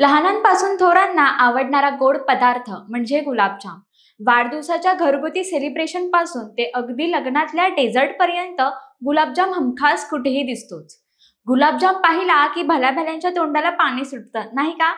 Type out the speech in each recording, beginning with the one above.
लहानांपासून थोरांना आवडणारा गोड पदार्थ म्हणजे गुलाबजाम। वाढदिवसाच्या घरगुती सेलिब्रेशन पासून ते अगदी लग्नातल्या डेझर्ट पर्यंत गुलाबजाम हमखास कुठेही दिसतोच। गुलाबजाम पाहिला की भल्याभल्यांच्या तोंडाला पाणी सुटतं, नाही का?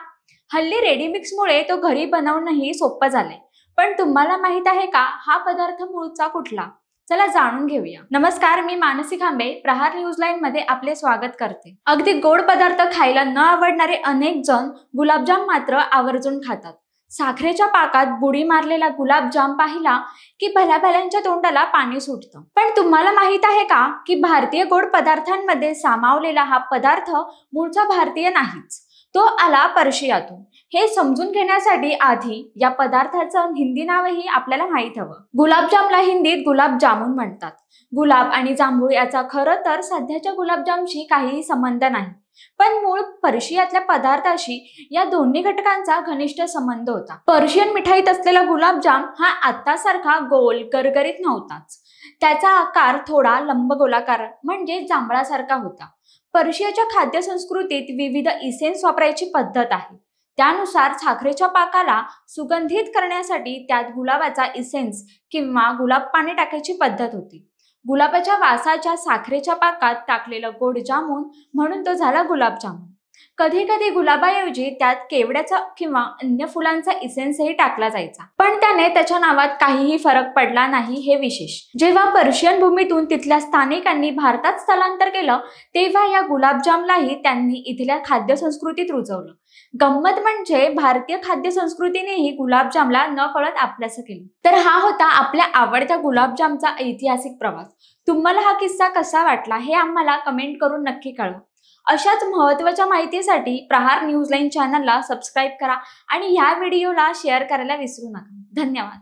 हल्ली रेडीमिक्समुळे तो घरी बनवणंही सोपं झालंय। पण तुम्हाला माहित आहे का हा पदार्थ मूळचा कुठला? चला जाणून घेऊया। नमस्कार, मी मानसी खांबे प्रहार न्यूज लाईन मध्ये आपले स्वागत करते। अगदी गोड पदार्थ खायला न आवडणारे अनेक जण गुलाबजाम मात्र आवर्जून खातात। साखरेच्या पाकात बुडी मारलेला गुलाबजाम पाहिला की भल्याभल्यांच्या तोंडाला पाणी सुटतं। पण तुम्हाला माहित आहे का की भारतीय गोड पदार्थांमध्ये सामावलेला हा पदार्थ मूळचा भारतीय नाहीच, तो आला पर्शियातून। हे समजून घेण्यासाठी आधी या पदार्थाचं हिंदी नावही आपल्याला माहित हवं। गुलाबजामला हिंदीत गुलाब जामुन म्हणतात। गुलाब आणि जांभूळ याचा खरं तर सध्याच्या गुलाबजामशी काहीही संबंध नाही, पण मूळ पर्शियातल्या पदार्थाशी या दोन्ही घटकांचा घनिष्ठ संबंध होता। पर्शियन मिठाईत असलेला गुलाबजाम हा आत्तासारखा गोल गरगरीत नव्हताच। त्याचा आकार थोडा लंबगोलाकार म्हणजे जांभळासारखा होता। पर्शियाच्या खाद्य संस्कृतीत विविध इसेन्स वापरायची पद्धत आहे। त्यानुसार साखरेच्या पाकाला सुगंधित करण्यासाठी त्यात गुलाबाचा इसेन्स किंवा गुलाब पाणी टाकायची पद्धत होती। गुलाबाच्या वासाच्या साखरेच्या पाकात टाकलेलं गोड जामून म्हणून तो झाला गुलाबजामुन। कधी कधी गुलाबाऐवजी त्यात केवड्याचा किंवा अन्य फुलांचा इसेन्सही टाकला जायचा, पण त्याने त्याच्या नावात काहीही फरक पडला नाही हे विशेष। जेव्हा पर्शियन भूमीतून तिथल्या स्थानिकांनी भारतात स्थलांतर केलं तेव्हा या गुलाबजामलाही त्यांनी इथल्या खाद्य संस्कृतीत रुजवलं। गंमत म्हणजे भारतीय खाद्य संस्कृतीनेही गुलाबजामला नकळत आपलंसं केलं। तर हा होता आपल्या आवडत्या गुलाबजामचा ऐतिहासिक प्रवास। तुम्हाला हा किस्सा कसा वाटला हे आम्हाला कमेंट करून नक्की कळवा। अशाच महत्त्वाच्या माहितीसाठी प्रहार न्यूज लाईन चॅनलला सबस्क्राईब करा आणि ह्या व्हिडिओला शेअर करायला विसरू नका। धन्यवाद।